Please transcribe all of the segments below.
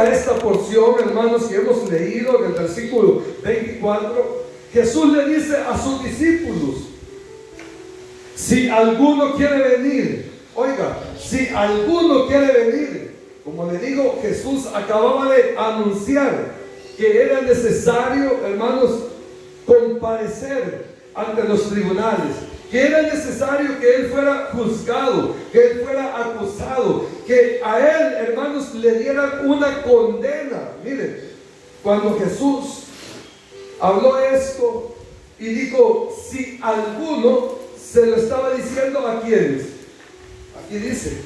a esta porción, hermanos, que hemos leído en el versículo 24, Jesús le dice a sus discípulos: si alguno quiere venir, oiga, si alguno quiere venir, como le digo, Jesús acababa de anunciar que era necesario, hermanos, comparecer ante los tribunales, que era necesario que Él fuera juzgado, que Él fuera acusado, que a Él, hermanos, le dieran una condena. Miren, cuando Jesús habló esto y dijo, si alguno, se lo estaba diciendo a quienes. Aquí dice,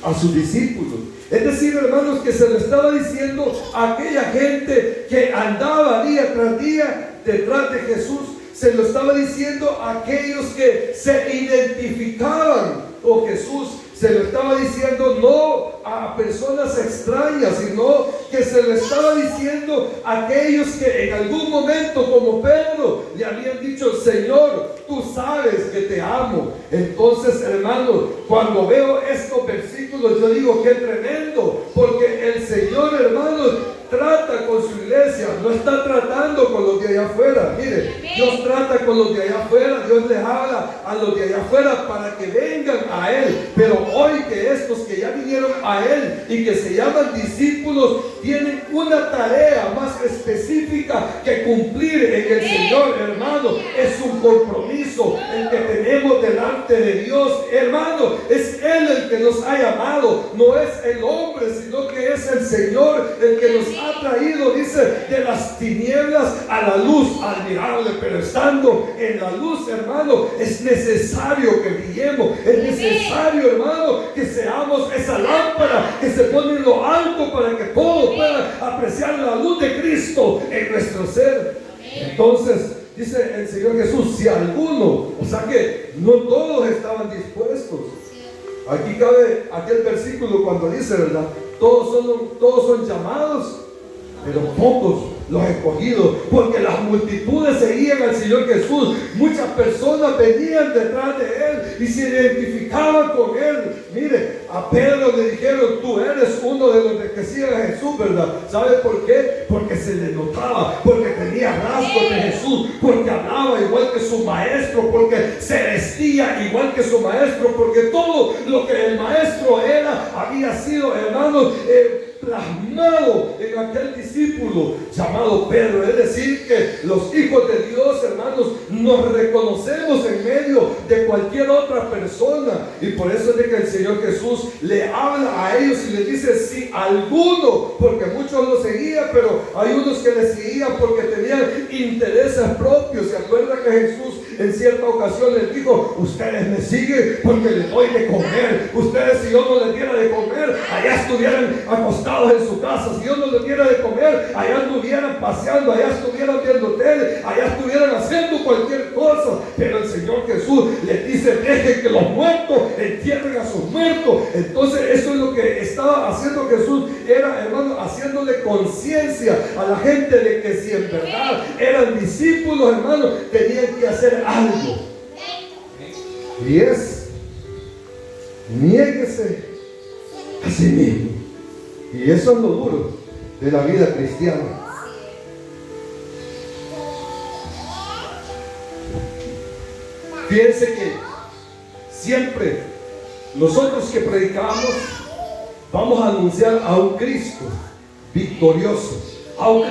a sus discípulos. Es decir, hermanos, que se lo estaba diciendo a aquella gente que andaba día tras día detrás de Jesús. Se lo estaba diciendo a aquellos que se identificaban con Jesús. Se lo estaba diciendo no a personas extrañas, sino que se lo estaba diciendo a aquellos que en algún momento, como Pedro, le habían dicho: Señor, tú sabes que te amo. Entonces, hermanos, cuando veo estos versículos, yo digo: qué tremendo, porque el Señor, hermanos, trata con su iglesia, no está tratando con los de allá afuera. Mire, Dios trata con los de allá afuera, Dios les habla a los de allá afuera para que vengan a Él. Pero hoy que estos que ya vinieron a Él y que se llaman discípulos, tienen una tarea más específica que cumplir en el Señor, hermano. Es un compromiso el que tenemos delante de Dios, hermano. Es Él el que nos ha llamado, no es el hombre, sino que es el Señor el que nos ha traído, dice, de las tinieblas a la luz admirable. Pero estando en la luz, hermano, es necesario que brillemos, es necesario, hermano, que seamos esa lámpara que se pone en lo alto para que todos puedan apreciar la luz de Cristo en nuestro ser. Entonces dice el Señor Jesús: si alguno, o sea que no todos estaban dispuestos. Aquí cabe aquel versículo cuando dice, ¿verdad? Todos son llamados, pero pocos los escogidos, porque las multitudes seguían al Señor Jesús. Muchas personas venían detrás de Él y se identificaban con Él. Mire, a Pedro le dijeron: tú eres uno de los que siguen a Jesús, ¿verdad? ¿Sabe por qué? Porque se le notaba, porque tenía rasgos de Jesús, porque hablaba igual que su maestro, porque se vestía igual que su maestro, porque todo lo que el maestro era había sido, hermanos, plasmado en aquel discípulo llamado Pedro. Es decir, que los hijos de Dios, hermanos, nos reconocemos en medio de cualquier otra persona, y por eso es de que el Señor Jesús le habla a ellos y les dice: si alguno, porque muchos lo seguían, pero hay unos que le seguían porque tenían intereses propios. ¿Se acuerda que Jesús en cierta ocasión les dijo: ustedes me siguen porque les doy de comer? Ustedes, si yo no les diera de comer, allá estuvieran acostados en su casa. Si yo no les diera de comer, allá estuvieran paseando, allá estuvieran viendo tele, allá estuvieran haciendo cualquier cosa. Pero el Señor Jesús les dice: dejen que los muertos entierren a sus muertos. Entonces eso es lo que estaba haciendo Jesús, era, hermano, haciéndole conciencia a la gente de que si en verdad eran discípulos, hermano, tenían que hacer algo. Y es: niéguese a sí mismo. Y eso es lo duro de la vida cristiana. Fíjense que siempre nosotros que predicamos vamos a anunciar a un Cristo victorioso, a un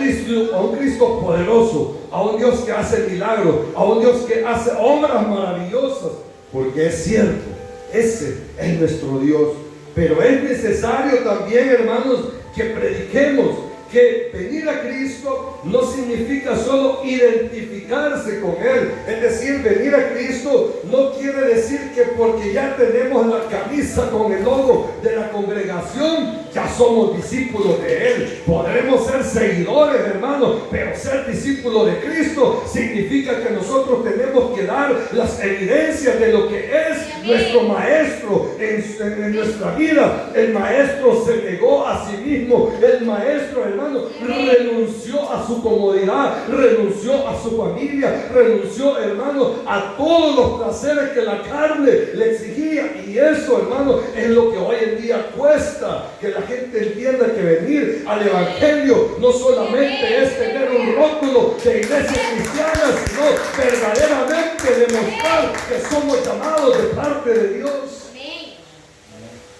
Cristo poderoso, a un Dios que hace milagros, a un Dios que hace obras maravillosas, porque es cierto, ese es nuestro Dios. Pero es necesario también, hermanos, que prediquemos que venir a Cristo no significa solo identificarse con Él. Es decir, venir a Cristo no quiere decir que porque ya tenemos la camisa con el logo de la congregación, ya somos discípulos de Él. Podremos ser seguidores, hermanos, pero ser discípulos de Cristo significa que nosotros tenemos que dar las evidencias de lo que es nuestro maestro en nuestra vida. El maestro se negó a sí mismo. El maestro, hermano, renunció a su comodidad, renunció a su familia, renunció, hermano, a todos los placeres que la carne le exigía. Y eso, hermano, es lo que hoy en día cuesta que la gente entienda que venir al evangelio no solamente es tener un rótulo de iglesia cristiana, sino verdaderamente demostrar que somos llamados de parte de Dios.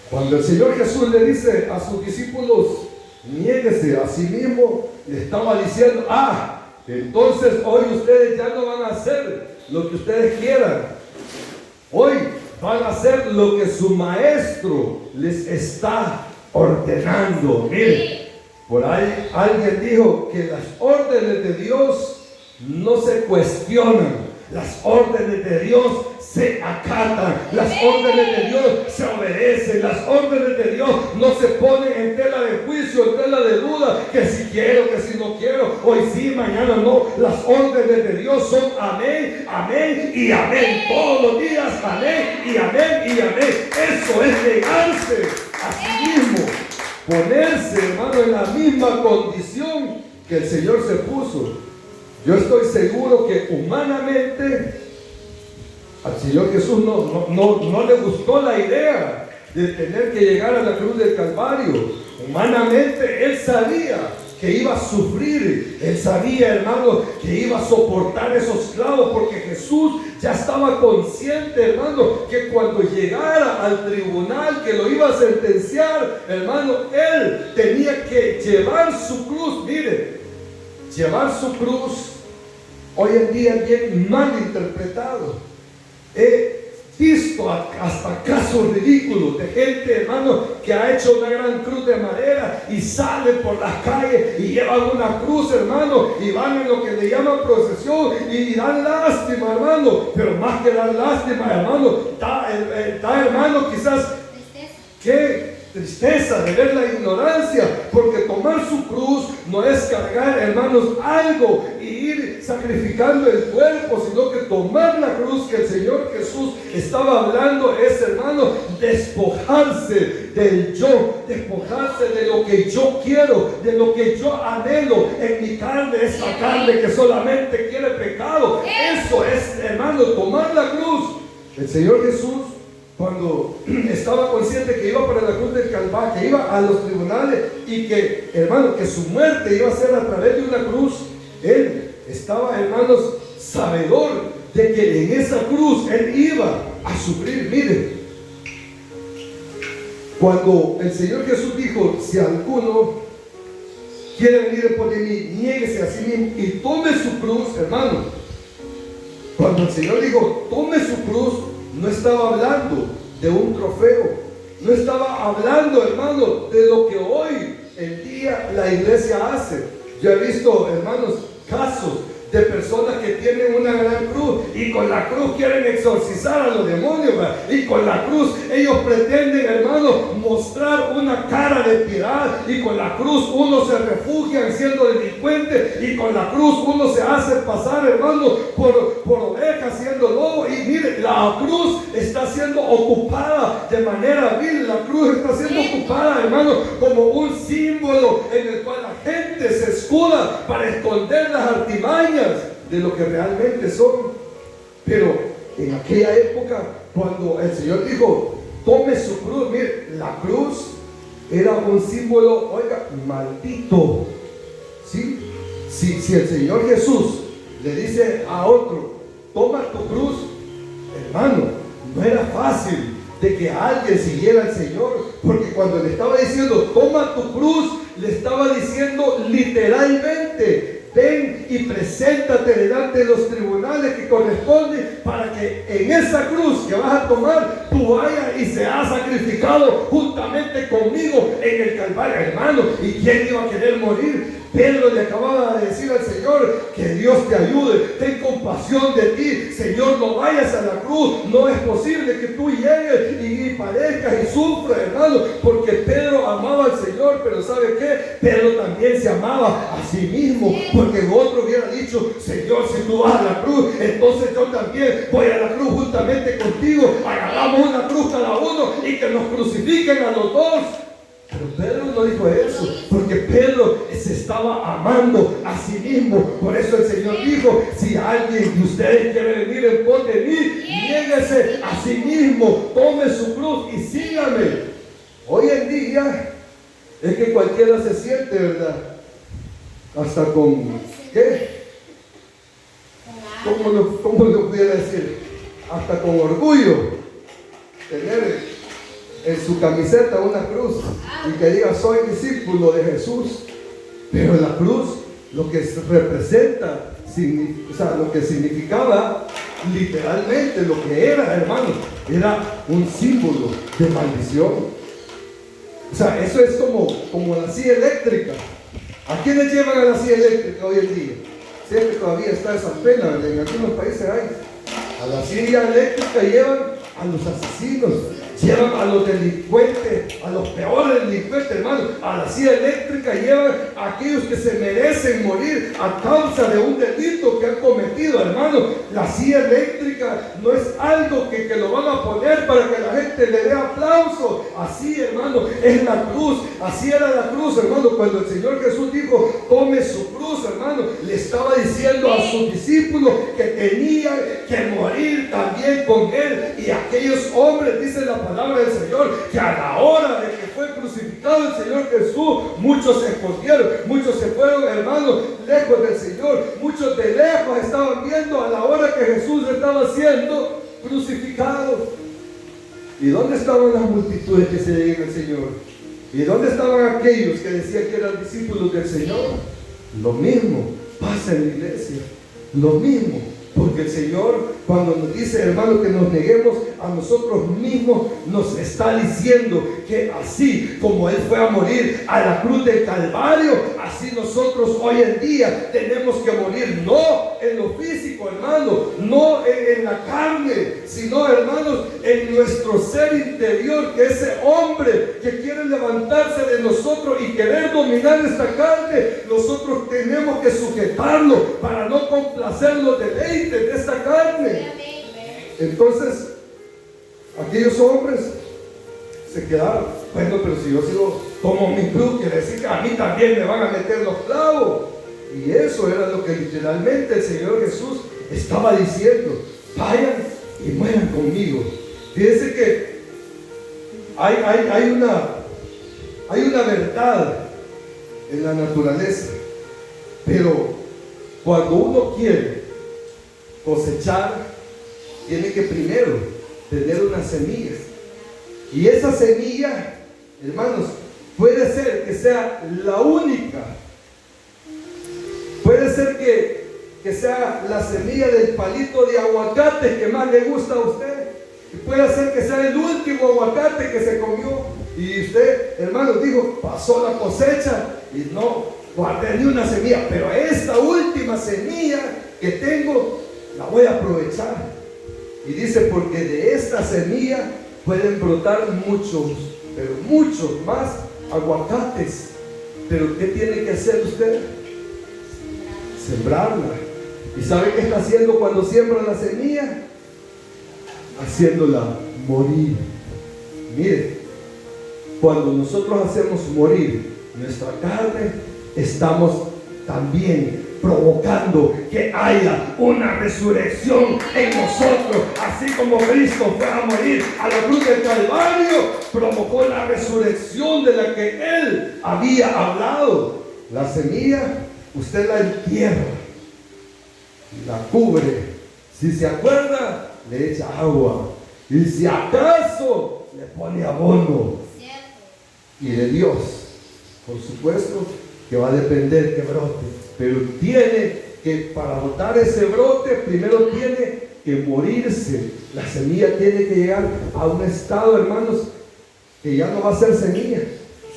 Cuando el Señor Jesús le dice a sus discípulos, niéguese a sí mismo, le estaba diciendo, entonces hoy ustedes ya no van a hacer lo que ustedes quieran. Hoy van a hacer lo que su maestro les está ordenando. Miren, por ahí alguien dijo que las órdenes de Dios no se cuestionan, las órdenes de Dios se acatan, las órdenes de Dios se obedecen, las órdenes de Dios no se ponen en tela de juicio, en tela de duda, que si quiero, que si no quiero, hoy sí, mañana no. Las órdenes de Dios son amén, amén y amén, todos los días amén y amén y amén. Eso es negarse a sí mismo, ponerse, hermano, en la misma condición que el Señor se puso. Yo estoy seguro que humanamente al Señor Jesús no le gustó la idea de tener que llegar a la cruz del Calvario. Humanamente Él sabía que iba a sufrir, Él sabía, hermano, que iba a soportar esos clavos, porque Jesús ya estaba consciente, hermano, que cuando llegara al tribunal que lo iba a sentenciar, hermano, Él tenía que llevar su cruz. Mire, llevar su cruz hoy en día es bien mal interpretado. He visto hasta casos ridículos de gente, hermano, que ha hecho una gran cruz de madera y sale por las calles y llevan una cruz, hermano, y van en lo que le llaman procesión y dan lástima, hermano. Pero más que dar lástima, hermano, da hermano, quizás que tristeza de ver la ignorancia, porque tomar su cruz no es cargar, hermanos, algo y ir sacrificando el cuerpo, sino que tomar la cruz que el Señor Jesús estaba hablando es, hermano, despojarse del yo, despojarse de lo que yo quiero, de lo que yo anhelo en mi carne, esta carne que solamente quiere pecado. Eso es, hermano, tomar la cruz. El Señor Jesús, cuando estaba consciente que iba para la cruz del Calvario, que iba a los tribunales y que, hermano, que su muerte iba a ser a través de una cruz, Él estaba, hermanos, sabedor de que en esa cruz Él iba a sufrir. Mire, cuando el Señor Jesús dijo, si alguno quiere venir después de mí, niéguese a sí mismo y tome su cruz, hermano. Cuando el Señor dijo, tome su cruz, no estaba hablando de un trofeo, no estaba hablando, hermano, de lo que hoy en día la iglesia hace. Yo he visto, hermanos, casos de personas que tienen una gran cruz y con la cruz quieren exorcizar a los demonios, ¿verdad? Y con la cruz ellos pretenden, hermano, mostrar una cara de piedad, y con la cruz uno se refugia siendo delincuente, y con la cruz uno se hace pasar, hermano, por oveja siendo lobo. Y mire, la cruz está siendo ocupada de manera vil, la cruz está siendo ocupada, hermano, como un símbolo en el cual la gente se escuda para esconder las artimañas de lo que realmente son. Pero en aquella época, cuando el Señor dijo, tome su cruz, mire, la cruz era un símbolo, oiga, maldito. ¿Sí? Si el Señor Jesús le dice a otro, toma tu cruz, hermano, no era fácil de que alguien siguiera al Señor, porque cuando le estaba diciendo, toma tu cruz, le estaba diciendo literalmente, ven y preséntate delante de los tribunales que corresponden, para que en esa cruz que vas a tomar, tú vayas y seas sacrificado juntamente conmigo en el Calvario, hermano. ¿Y quién iba a querer morir? Pedro le acababa de decir al Señor: que Dios te ayude, ten compasión de ti, Señor, no vayas a la cruz, no es posible que tú llegues y padezcas y sufras, hermano, porque Pedro amaba al Señor. Pero ¿sabe qué? Pedro también se amaba a sí mismo, porque el otro hubiera dicho: Señor, si tú vas a la cruz, entonces yo también voy a la cruz juntamente contigo, agarramos una cruz cada uno y que nos crucifiquen a los dos. Pero Pedro no dijo eso, porque Pedro se estaba amando a sí mismo. Por eso el Señor dijo: si alguien de ustedes quiere venir en pos de mí, niéguese a sí mismo, tome su cruz y sígame. Hoy en día es que cualquiera se siente, ¿verdad? Hasta con, ¿qué? ¿Cómo lo pudiera decir? Hasta con orgullo tener en su camiseta una cruz y que diga: soy discípulo de Jesús. Pero la cruz, lo que representa, o sea, lo que significaba literalmente, lo que era, hermano, era un símbolo de maldición. O sea, eso es como la silla eléctrica. ¿A quiénes llevan a la silla eléctrica hoy en día? Siempre todavía está esa pena, en algunos países hay. A la silla eléctrica llevan a los asesinos, llevan a los delincuentes, a los peores delincuentes, hermano. A la silla eléctrica llevan a aquellos que se merecen morir a causa de un delito que han cometido, hermano. La silla eléctrica no es algo que lo van a poner para que la gente le dé aplauso. Así, hermano, es la cruz. Así era la cruz, hermano. Cuando el Señor Jesús dijo: tome su cruz, hermano, le estaba diciendo a sus discípulos que tenían que morir también con él. Y aquellos hombres, dice la palabra del Señor, que a la hora de que fue crucificado el Señor Jesús, muchos se escondieron, muchos se fueron, hermanos, lejos del Señor. Muchos de lejos estaban viendo a la hora que Jesús estaba siendo crucificado. ¿Y dónde estaban las multitudes que se seguían al Señor? ¿Y dónde estaban aquellos que decían que eran discípulos del Señor? Lo mismo pasa en la iglesia, lo mismo. Porque el Señor, cuando nos dice, hermano, que nos neguemos a nosotros mismos, nos está diciendo que así como Él fue a morir a la cruz del Calvario, así nosotros hoy en día tenemos que morir, no en lo físico, hermano, no en la carne, sino, hermanos, en nuestro ser interior, que ese hombre que quiere levantarse de nosotros y querer dominar esta carne, nosotros tenemos que sujetarlo para no complacer los deleites de esta carne. Entonces, aquellos hombres se quedaron: bueno, pero si yo sigo como mi cruz, quiere decir que a mí también me van a meter los clavos. Y eso era lo que literalmente el Señor Jesús estaba diciendo: vayan y mueran conmigo. Fíjense que hay una verdad en la naturaleza, pero cuando uno quiere cosechar, tiene que primero tener unas semillas. Y esa semilla, hermanos, puede ser que sea la única. Puede ser que sea la semilla del palito de aguacate que más le gusta a usted. Y puede ser que sea el último aguacate que se comió. Y usted, hermanos, dijo: pasó la cosecha y no guardé ni una semilla. Pero esta última semilla que tengo, la voy a aprovechar. Y dice: porque de esta semilla pueden brotar muchos, pero muchos más aguacates. Pero ¿qué tiene que hacer usted? Sembrarla. ¿Y sabe qué está haciendo cuando siembra la semilla? Haciéndola morir. Mire, cuando nosotros hacemos morir nuestra carne, estamos también provocando que haya una resurrección en nosotros. Así como Cristo fue a morir a la cruz del Calvario, provocó la resurrección de la que Él había hablado. La semilla, usted la entierra, la cubre. Si se acuerda, le echa agua. Y si acaso, le pone abono. Y de Dios, por supuesto, que va a depender que brote. Pero tiene que, para botar ese brote, primero tiene que morirse. La semilla tiene que llegar a un estado, hermanos, que ya no va a ser semilla.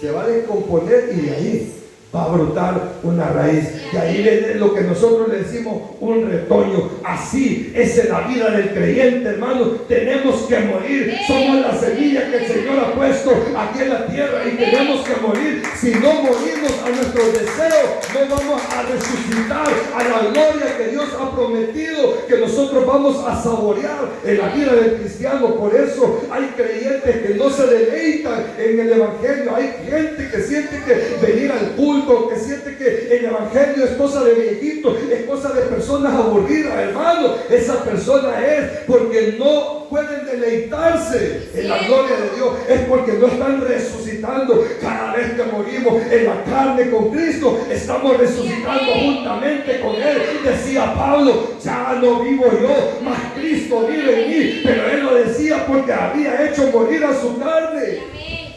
Se va a descomponer y de ahí va a brotar una raíz. Y ahí viene lo que nosotros le decimos un retoño. Así es en la vida del creyente, hermano. Tenemos que morir. Somos la semilla que el Señor ha puesto aquí en la tierra y tenemos que morir. Si no morimos a nuestros deseos, no vamos a resucitar a la gloria que Dios ha prometido que nosotros vamos a saborear en la vida del cristiano. Por eso hay creyentes que no se deleitan en el evangelio. Hay gente que siente que venir al culto, que siente que el evangelio es cosa de viejitos, es cosa de personas aburridas, hermano. Esa persona es porque no pueden deleitarse en la gloria de Dios, es porque no están resucitando. Cada vez que morimos en la carne con Cristo, estamos resucitando juntamente con Él. Decía Pablo, ya no vivo yo, mas Cristo vive en mí. Pero Él lo decía porque había hecho morir a su carne.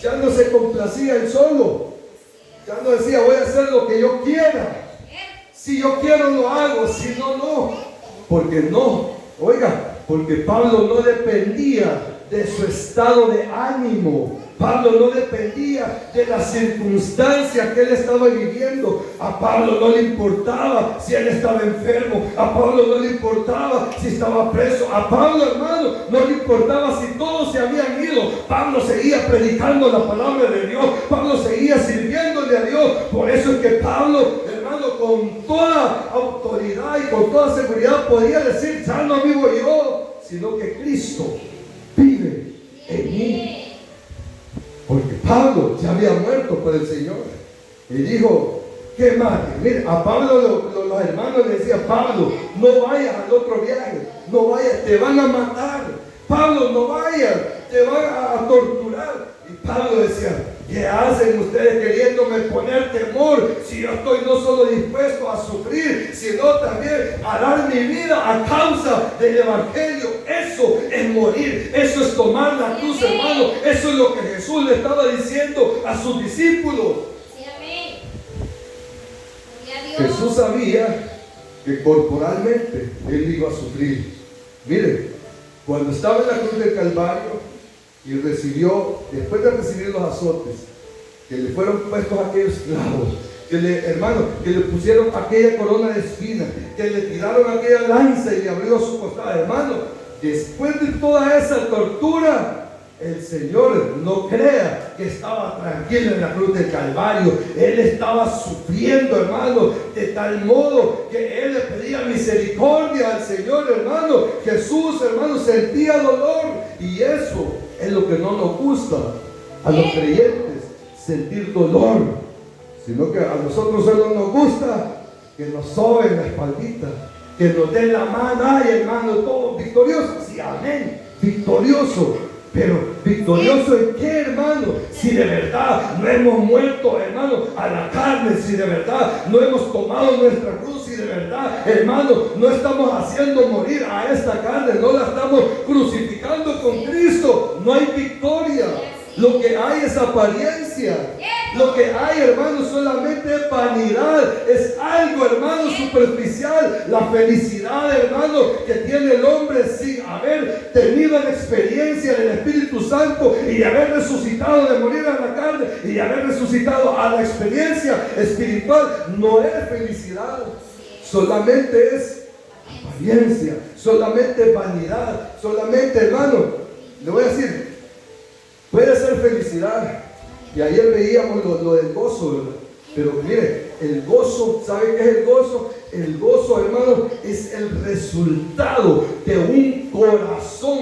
Ya no se complacía Él solo. Ya no decía, voy a hacer lo que yo quiera. Si yo quiero lo hago, si no, no. Porque no, oiga, porque Pablo no dependía de su estado de ánimo. Pablo no dependía de las circunstancias que él estaba viviendo. A Pablo no le importaba si él estaba enfermo. A Pablo no le importaba si estaba preso. A Pablo, hermano, no le importaba si todos se habían ido. Pablo seguía predicando la palabra de Dios. Pablo seguía sirviéndole a Dios. Por eso es que Pablo, hermano, con toda autoridad y con toda seguridad podía decir, ya no vivo yo, sino que Cristo vive en mí. Porque Pablo ya había muerto por el Señor. Y dijo, ¿qué más? Mire, a Pablo los hermanos le decían, Pablo, no vayas al otro viaje, no vayas, te van a matar. Pablo, no vayas, te van a torturar. Y Pablo decía, ¿qué hacen ustedes queriéndome poner temor si yo estoy no solo dispuesto a sufrir, sino también a dar mi vida a causa del evangelio? Eso es morir, eso es tomar la cruz, hermano. Eso es lo que Jesús le estaba diciendo a sus discípulos. Jesús sabía que corporalmente Él iba a sufrir. Mire, cuando estaba en la cruz del Calvario y recibió, después de recibir los azotes, que le fueron puestos aquellos clavos, que le pusieron aquella corona de espinas, que le tiraron aquella lanza y le abrió su costado, hermano, después de toda esa tortura, el Señor, no crea que estaba tranquilo en la cruz del Calvario. Él estaba sufriendo, hermano, de tal modo que Él le pedía misericordia al Señor, hermano. Jesús, hermano, sentía dolor, y eso es lo que no nos gusta a los creyentes, sentir dolor, sino que a nosotros solo nos gusta que nos soben la espaldita, que nos den la mano. Ay, hermano, todo victorioso. Sí, amén, victorioso. Pero victorioso en qué, hermano, si de verdad no hemos muerto, hermano, a la carne, si de verdad no hemos tomado nuestra cruz, si de verdad, hermano, no estamos haciendo morir a esta carne, no la estamos crucificando con Cristo, no hay victoria. Lo que hay es apariencia. Lo que hay, hermano, solamente es vanidad. Es algo, hermano, superficial. La felicidad, hermano, que tiene el hombre sin haber tenido la experiencia del Espíritu Santo y de haber resucitado, de morir a la carne y de haber resucitado a la experiencia espiritual, no es felicidad. Solamente es apariencia. Solamente es vanidad. Solamente, hermano, le voy a decir, puede ser felicidad. Y ayer veíamos lo del gozo, ¿verdad? Pero mire, el gozo, ¿sabe qué es el gozo? El gozo, hermano, es el resultado de un corazón.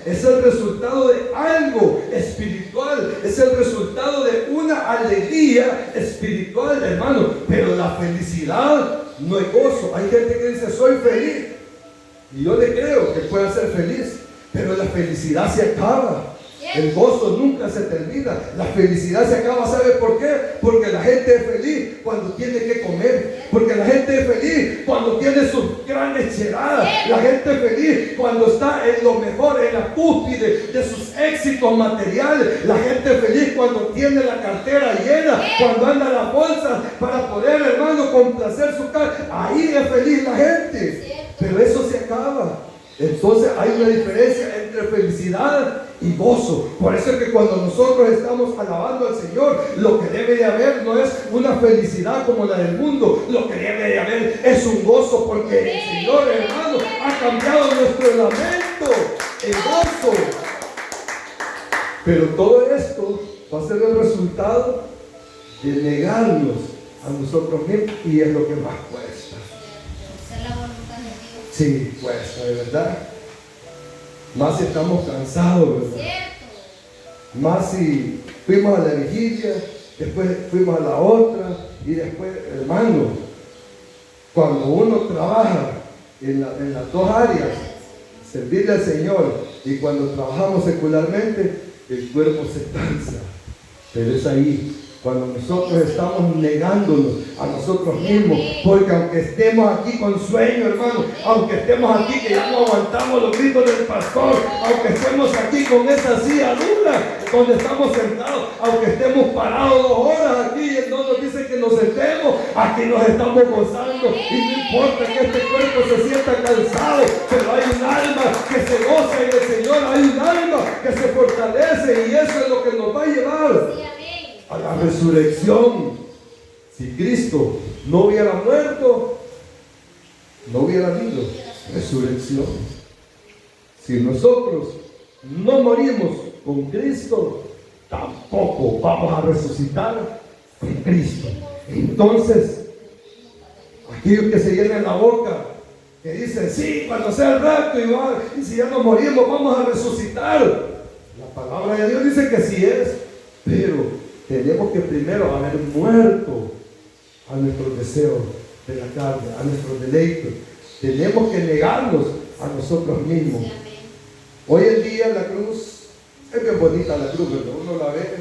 Es el resultado de algo espiritual. Es el resultado de una alegría espiritual, hermano. Pero la felicidad no es gozo. Hay gente que dice, soy feliz. Y yo le creo que pueda ser feliz. Pero la felicidad se acaba. El gozo nunca se termina. La felicidad se acaba. ¿Sabe por qué? Porque la gente es feliz cuando tiene que comer. Porque la gente es feliz cuando tiene sus grandes cheladas. La gente es feliz cuando está en lo mejor, en la cúspide de sus éxitos materiales. La gente es feliz cuando tiene la cartera llena, cuando anda la bolsa para poder, hermano, complacer su carne. Ahí es feliz la gente. Pero eso se acaba. Entonces hay una diferencia entre felicidad y gozo. Por eso es que cuando nosotros estamos alabando al Señor, lo que debe de haber no es una felicidad como la del mundo, lo que debe de haber es un gozo, porque el Señor, hermano, ha cambiado nuestro lamento en gozo. Pero todo esto va a ser el resultado de negarnos a nosotros mismos, y es lo que más cuesta. Hacer la voluntad de Dios. Sí, cuesta, de verdad. Más si estamos cansados, ¿verdad? Cierto. Más si fuimos a la vigilia, después fuimos a la otra, y después, hermano, cuando uno trabaja en las dos áreas, servirle al Señor, y cuando trabajamos secularmente, el cuerpo se cansa. Pero es ahí cuando nosotros estamos negándonos a nosotros mismos, porque aunque estemos aquí con sueño, hermano, aunque estemos aquí que ya no aguantamos los gritos del pastor, aunque estemos aquí con esa silla dura donde estamos sentados, aunque estemos parados 2 horas aquí y no nos dice que nos sentemos, aquí nos estamos gozando, y no importa que este cuerpo se sienta cansado, pero hay un alma que se goza en el Señor, hay un alma que se fortalece, y eso es lo que nos va a llevar a la resurrección. Si Cristo no hubiera muerto, no hubiera habido resurrección. Si nosotros no morimos con Cristo, tampoco vamos a resucitar con Cristo. Entonces, aquellos que se llenan la boca, que dicen, sí, cuando sea el rapto, y si ya no morimos, vamos a resucitar. La palabra de Dios dice que sí es, pero tenemos que primero haber muerto a nuestros deseos de la carne, a nuestros deleites. Tenemos que negarnos a nosotros mismos. Hoy en día la cruz, es bien bonita la cruz, ¿verdad? Uno la ve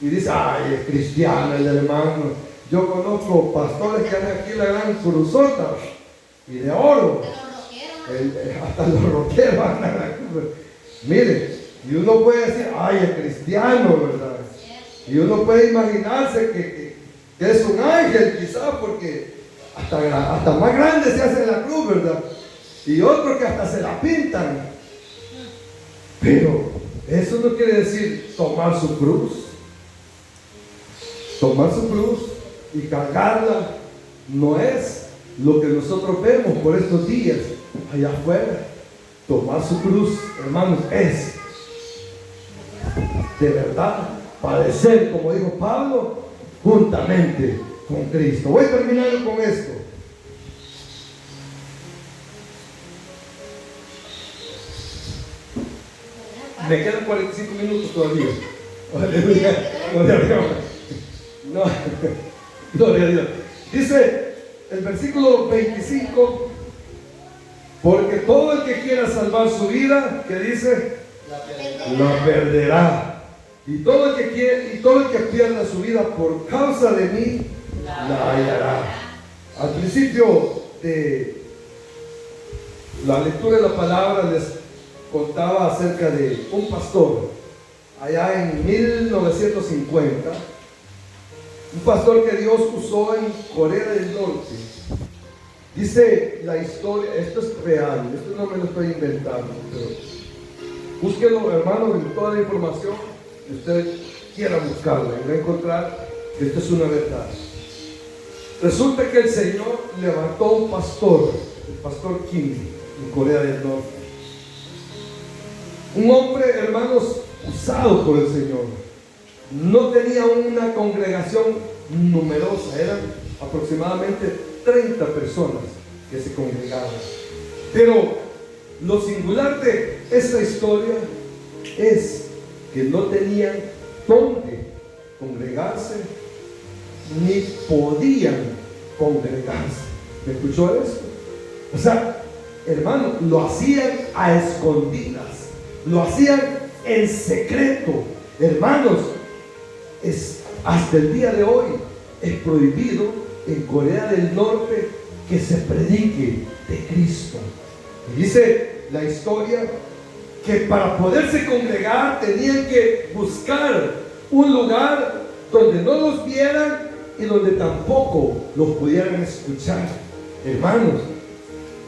y dice, ay, es cristiana el hermano. Yo conozco pastores que han aquí la gran cruzota y de oro. Hasta los rockeros andan a la cruz. Miren, y uno puede decir, ay, es cristiano, ¿verdad? Y uno puede imaginarse que es un ángel, quizás, porque hasta más grande se hace la cruz, ¿verdad? Y otros que hasta se la pintan. Pero eso no quiere decir tomar su cruz. Tomar su cruz y cargarla no es lo que nosotros vemos por estos días allá afuera. Tomar su cruz, hermanos, es de verdad padecer, como dijo Pablo, juntamente con Cristo. Voy terminando con esto. Me quedan 45 minutos todavía. Aleluya. Gloria a Dios. No, gloria a Dios. Dice el versículo 25, porque todo el que quiera salvar su vida, ¿qué dice? La perderá. Y todo el que pierda su vida por causa de mí, la hallará. Al principio de la lectura de la palabra les contaba acerca de un pastor allá en 1950, un pastor que Dios usó en Corea del Norte. Dice la historia, esto es real, esto no me lo estoy inventando, pero búsquenlo, hermanos, en toda la información que ustedes quieran buscarla y va a encontrar que esto es una verdad. Resulta que el Señor levantó un pastor, el pastor Kim, en Corea del Norte. Un hombre, hermanos, usado por el Señor. No tenía una congregación numerosa, eran aproximadamente 30 personas que se congregaban. Pero lo singular de esta historia es que no tenían dónde congregarse, ni podían congregarse. ¿Me escuchó eso? O sea, hermano, lo hacían a escondidas, lo hacían en secreto. Hermanos, hasta el día de hoy es prohibido en Corea del Norte que se predique de Cristo. Y dice la historia que para poderse congregar tenían que buscar un lugar donde no los vieran y donde tampoco los pudieran escuchar. Hermanos,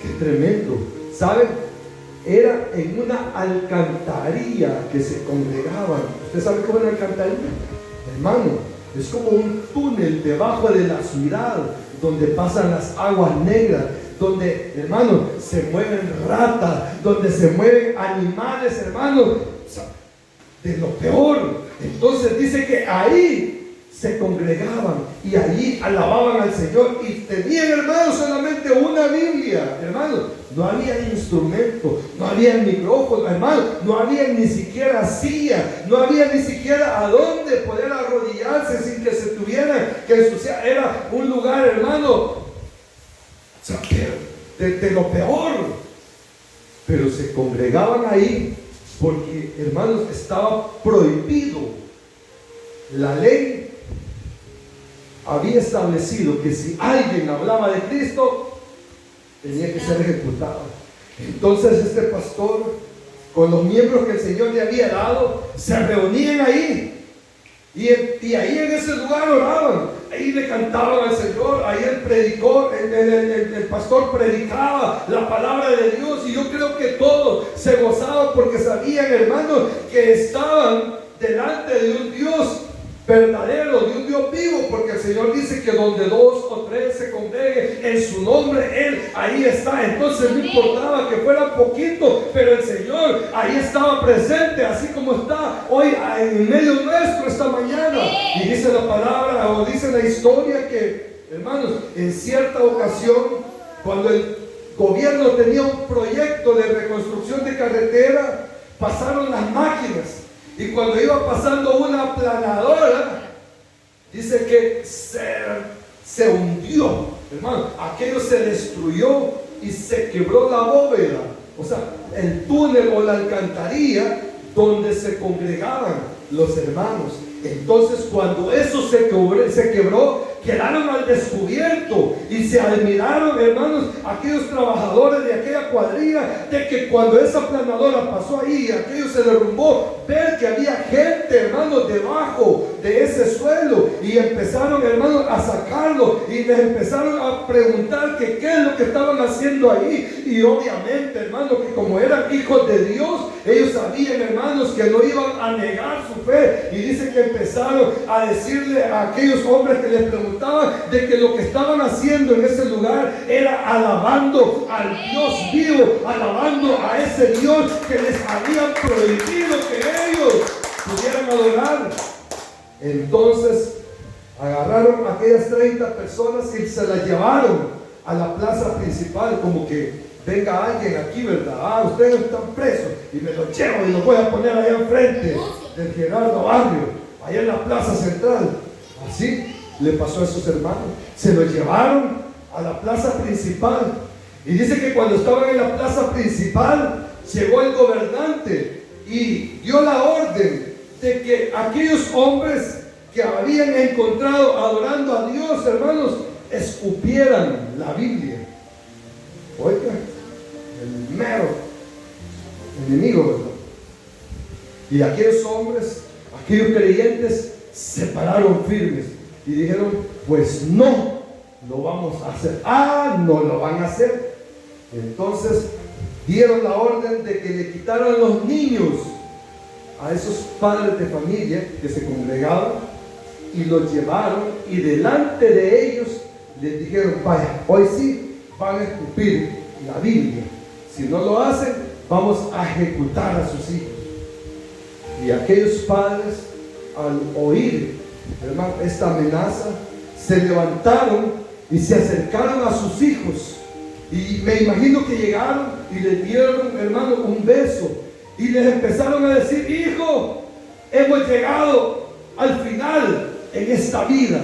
qué tremendo. ¿Saben? era en una alcantarilla que se congregaban. ¿Usted sabe cómo es una alcantarilla? Hermano, es como un túnel debajo de la ciudad donde pasan las aguas negras, donde, hermano, se mueven ratas, donde se mueven animales, hermano, de lo peor. Entonces dice que ahí se congregaban y allí alababan al Señor y tenían, hermanos, solamente una Biblia, hermanos. No había instrumento, no había micrófono, hermanos, no había ni siquiera silla, no había ni siquiera a dónde poder arrodillarse sin que se tuviera que ensuciar. Era un lugar, hermano, de lo peor. Pero se congregaban ahí porque, hermanos, estaba prohibido. La ley había establecido que si alguien hablaba de Cristo, tenía que ser ejecutado. Entonces este pastor, con los miembros que el Señor le había dado, se reunían ahí. Y ahí en ese lugar oraban, ahí le cantaban al Señor, ahí él predicó, el pastor predicaba la palabra de Dios, y yo creo que todos se gozaban porque sabían, hermanos, que estaban delante de un Dios verdadero, de un Dios vivo, porque el Señor dice que donde dos o tres se congreguen en su nombre, Él ahí está. Entonces no importaba que fuera poquito, pero el Señor ahí estaba presente, así como está hoy en medio nuestro esta mañana. Y dice la palabra, o dice la historia, que, hermanos, en cierta ocasión, cuando el gobierno tenía un proyecto de reconstrucción de carretera, pasaron las máquinas. Y cuando iba pasando una aplanadora, dice que se hundió, hermano. Aquello se destruyó y se quebró la bóveda. O sea, el túnel o la alcantarilla donde se congregaban los hermanos. Entonces, cuando eso se quebró, quedaron al descubierto y se admiraron, hermanos, aquellos trabajadores de aquella cuadrilla, de que cuando esa planadora pasó ahí y aquello se derrumbó, ver que había gente, hermanos, debajo de ese suelo, y empezaron, hermanos, a sacarlo y les empezaron a preguntar que qué es lo que estaban haciendo ahí. Y obviamente, hermanos, que como eran hijos de Dios, ellos sabían, hermanos, que no iban a negar su fe, y dice que empezaron a decirle a aquellos hombres que les preguntaban de que lo que estaban haciendo en ese lugar era alabando al Dios vivo, alabando a ese Dios que les habían prohibido que ellos pudieran adorar. Entonces agarraron a aquellas 30 personas y se las llevaron a la plaza principal, como que venga alguien aquí, ¿verdad? Ustedes están presos, y me los llevo y los voy a poner allá enfrente del Gerardo Barrio, allá en la plaza central. Así le pasó a esos hermanos. Se los llevaron a la plaza principal, y dice que cuando estaban en la plaza principal, llegó el gobernante y dio la orden de que aquellos hombres que habían encontrado adorando a Dios, hermanos, escupieran la Biblia. Oiga, el mero enemigo, ¿verdad? Y aquellos hombres, aquellos creyentes, se pararon firmes y dijeron: pues no lo vamos a hacer. No lo van a hacer. Entonces dieron la orden de que le quitaran los niños a esos padres de familia que se congregaban, y los llevaron, y delante de ellos les dijeron: vaya, hoy sí van a escupir la Biblia. Si no lo hacen, vamos a ejecutar a sus hijos. Y aquellos padres, al oír, hermano, esta amenaza, se levantaron y se acercaron a sus hijos. Y me imagino que llegaron y les dieron, hermano, un beso, y les empezaron a decir: hijo, hemos llegado al final en esta vida,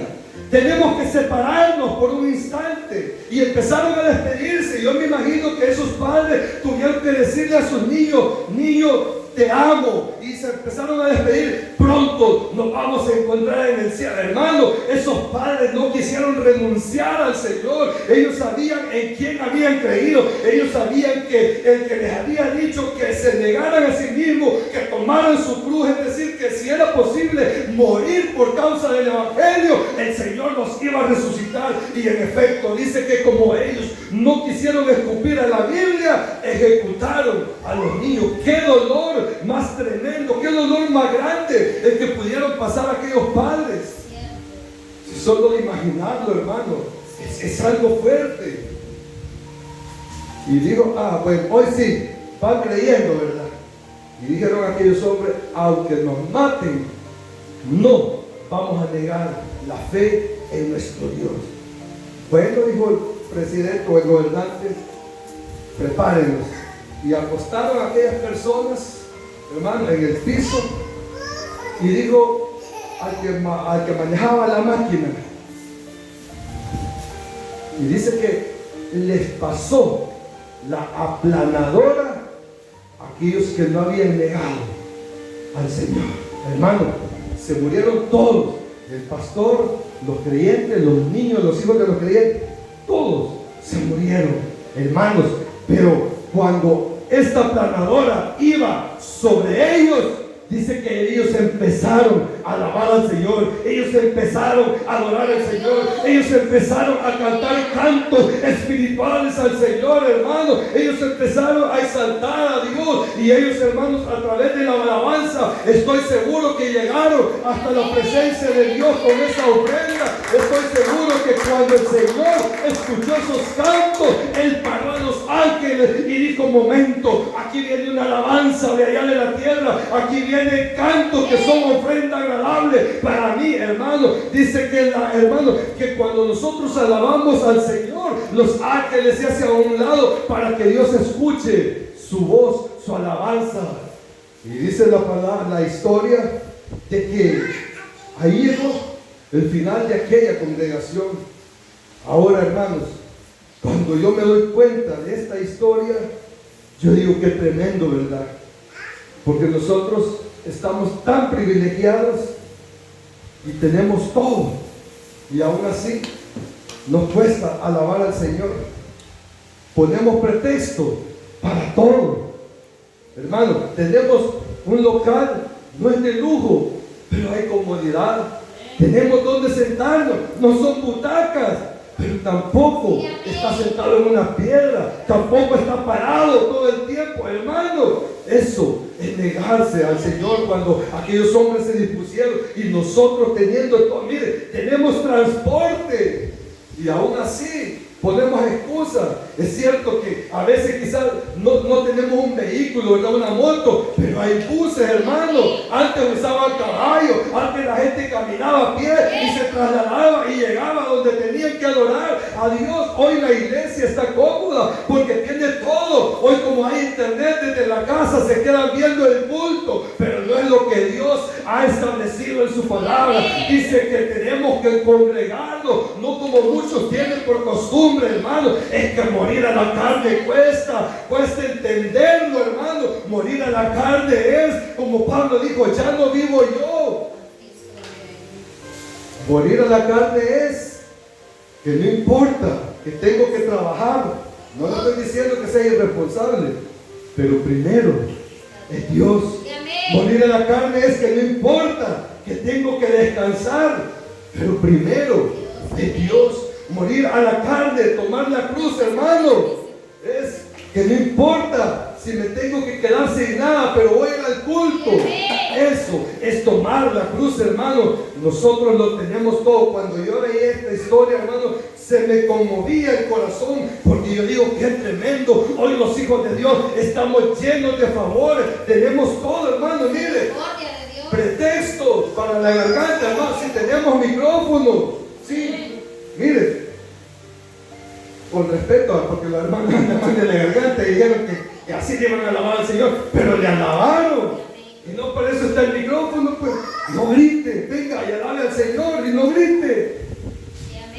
tenemos que separarnos por un instante. Y empezaron a despedirse. Yo me imagino que esos padres tuvieron que decirle a sus niños: niños, te amo. Y se empezaron a despedir: pronto nos vamos a encontrar en el cielo. Hermano, esos padres no quisieron renunciar al Señor. Ellos sabían en quién habían creído. Ellos sabían que el que les había dicho que se negaran a sí mismos, que tomaran su cruz cruz, es decir, que si era posible morir por causa del Evangelio, el Señor nos iba a resucitar. Y en efecto, dice que como ellos no quisieron escupir a la Biblia, ejecutaron a los niños. ¡Qué dolor más tremendo! ¡Qué dolor más grande el que pudieron pasar aquellos padres! Si solo de imaginarlo, hermano, es algo fuerte. Y digo, bueno, hoy sí, van creyendo, ¿verdad? Y dijeron aquellos hombres, aunque nos maten, no vamos a negar la fe en nuestro Dios. Bueno, dijo el presidente o el gobernante, prepárenlos. Y acostaron a aquellas personas, hermano, en el piso. Y dijo al que manejaba la máquina, y dice que les pasó la aplanadora a aquellos que no habían negado al Señor. Hermano, se murieron todos: el pastor, los creyentes, los niños, los hijos de los creyentes, todos se murieron, hermanos. Pero cuando esta aplanadora iba sobre ellos, dice que ellos empezaron a alabar al Señor, ellos empezaron a adorar al Señor, ellos empezaron a cantar cantos espirituales al Señor, hermano. Ellos empezaron a exaltar a Dios, y ellos, hermanos, a través de la alabanza, estoy seguro que llegaron hasta la presencia de Dios con esa ofrenda. Estoy seguro que cuando el Señor escuchó esos cantos, Él paró a los ángeles y dijo: momento, aquí viene una alabanza de allá de la tierra, aquí vienen cantos que son ofrenda agradable para mí, hermano. Dice que hermano, que cuando nosotros alabamos al Señor, los ángeles se hacen a un lado para que Dios escuche su voz, su alabanza. Y dice la palabra, la historia, de que ahí llegó el final de aquella congregación. Ahora, hermanos, cuando yo me doy cuenta de esta historia, yo digo: qué tremendo, ¿verdad? Porque nosotros estamos tan privilegiados y tenemos todo, y aún así nos cuesta alabar al Señor. Ponemos pretexto para todo. Hermano, tenemos un local, no es de lujo, pero hay comodidad. Tenemos donde sentarnos, no son butacas, pero tampoco está sentado en una piedra, tampoco está parado todo el tiempo, hermano. Eso es negarse al Señor. Cuando aquellos hombres se dispusieron, y nosotros teniendo todo, mire, tenemos transporte, y aún así ponemos excusas. Es cierto que a veces quizás no tenemos un vehículo, no una moto, pero hay buses, hermano. Antes usaban caballos, antes la gente caminaba a pie y se trasladaba y llegaba donde tenían que adorar a Dios. Hoy la iglesia está cómoda porque tiene todo. Hoy, como hay internet, desde la casa se quedan viendo el culto, pero no es lo que Dios ha establecido en su palabra. Dice que tenemos que congregarnos, no como muchos tienen por costumbre, hermano. Es que morir a la carne cuesta entenderlo, hermano. Morir a la carne es, como Pablo dijo: ya no vivo yo. Morir a la carne es que no importa, que tengo que trabajar. No le estoy diciendo que sea irresponsable, pero primero es Dios. Morir a la carne es que no importa, que tengo que descansar, pero primero es Dios. Morir a la carne, tomar la cruz, hermano, es que no importa si me tengo que quedar sin nada, pero voy al culto. Eso es tomar la cruz, hermano. Nosotros lo tenemos todo. Cuando yo veía esta historia, hermano, se me conmovía el corazón, porque yo digo: qué tremendo. Hoy los hijos de Dios estamos llenos de favores, tenemos todo, hermano. Mire, pretextos para la garganta, hermano. Si tenemos micrófono, sí. Mire, con respeto, porque los hermanos andaban de la garganta y dijeron que así le iban a alabar al Señor, pero le alabaron. Y no por eso está el micrófono, pues no grite, venga y alabe al Señor y no grite.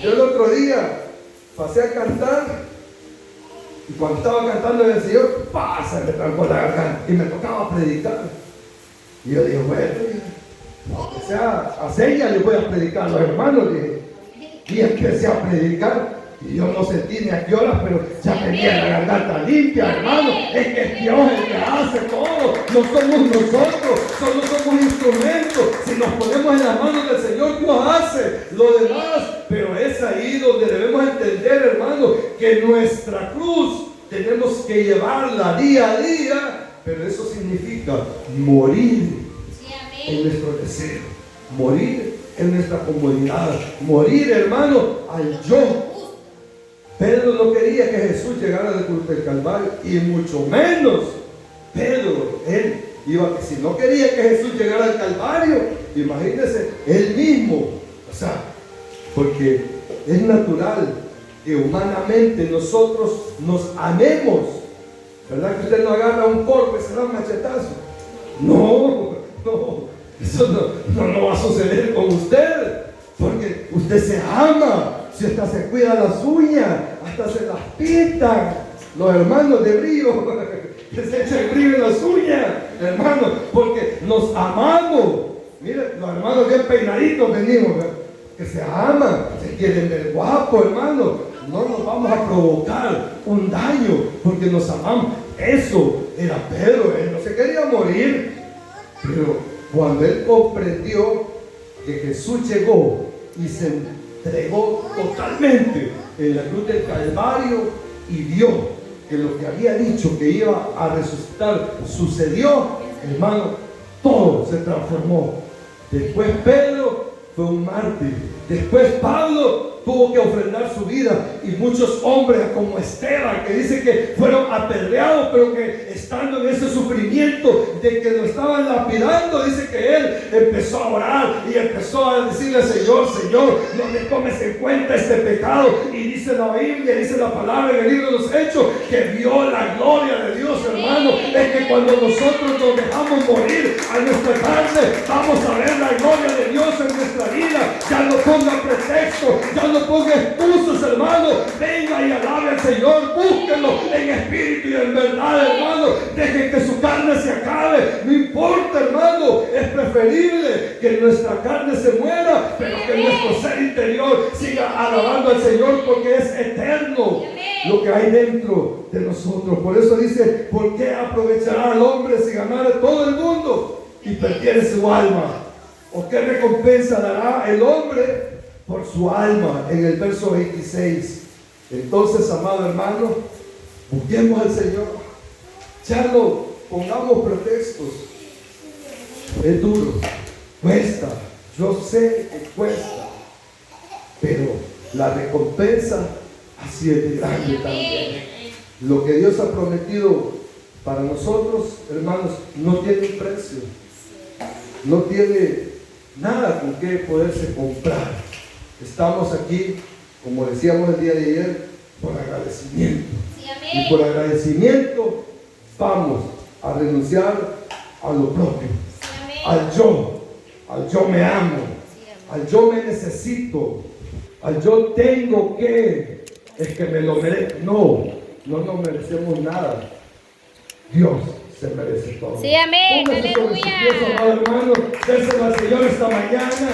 Yo el otro día pasé a cantar, y cuando estaba cantando el Señor, se me trancó la garganta y me tocaba predicar. Y yo dije: bueno, aunque sea a señas le voy a predicar a los hermanos, dije. Y empecé a predicar. Y yo no sentí ni a qué horas, pero ya tenía la garganta limpia, hermano. Es que es Dios el que hace todo. No somos nosotros, solo somos instrumentos. Si nos ponemos en las manos del Señor, Dios hace lo demás. Pero es ahí donde debemos entender, hermano, que nuestra cruz tenemos que llevarla día a día. Pero eso significa morir en nuestro deseo, morir en nuestra comodidad, morir, hermano, al yo. Pedro no quería que Jesús llegara del cruz del Calvario, y mucho menos Pedro, si no quería que Jesús llegara al Calvario, imagínense, él mismo, o sea, porque es natural que humanamente nosotros nos amemos, ¿verdad? Que usted no agarra un corpo y se da un machetazo. No, eso no va a suceder con usted, porque usted se ama. Si hasta se cuida las uñas, hasta se las pintan. Los hermanos de brillo, que se echan brillo en las uñas, hermanos, porque nos amamos. Miren, los hermanos bien peinaditos venimos, ¿verdad? Que se aman, se quieren ver guapos, hermanos. No nos vamos a provocar un daño porque nos amamos. Eso era Pedro, él no se quería morir. Pero cuando él comprendió que Jesús llegó y se entregó totalmente en la cruz del Calvario y vio que lo que había dicho que iba a resucitar sucedió, hermano, todo se transformó. Después Pedro fue un mártir. Después Pablo tuvo que ofrendar su vida, y muchos hombres como Esteban, que dice que fueron apedreados, pero que estando en ese sufrimiento de que lo estaban lapidando, dice que él empezó a orar y empezó a decirle: Señor, no me tomes en cuenta este pecado. Y dice la Biblia, dice la palabra en el libro de los Hechos, que vio la gloria de Dios, hermano. Es que cuando nosotros nos dejamos morir a nuestra carne, vamos a ver la gloria de Dios en nuestra vida. Ya no ponga pretexto, ya no ponga excusas, hermano. Venga y alabe al Señor, búsquenlo en espíritu y en verdad, hermano. Dejen que su carne se acabe, no importa, hermano. Es preferible que nuestra carne se muera, pero que nuestro ser interior siga alabando al Señor, porque es eterno lo que hay dentro de nosotros. Por eso dice: ¿por qué aprovechará al hombre si ganara todo el mundo y perdiere su alma? ¿O qué recompensa dará el hombre por su alma? En el verso 26. Entonces, amado hermano, busquemos al Señor. Ya no pongamos pretextos. Es duro, cuesta, yo sé que cuesta, pero la recompensa así es de grande también. Lo que Dios ha prometido para nosotros, hermanos, no tiene precio, no tiene nada con que poderse comprar. Estamos aquí, como decíamos el día de ayer, por agradecimiento. Y por agradecimiento vamos a renunciar a lo propio, al yo me amo, al yo me necesito, al yo tengo que, es que me lo merezco. No nos merecemos nada. Dios se merece todo. Sí, amén. Póngase sobre sus pies, amado hermano. Déselo al Señor esta mañana.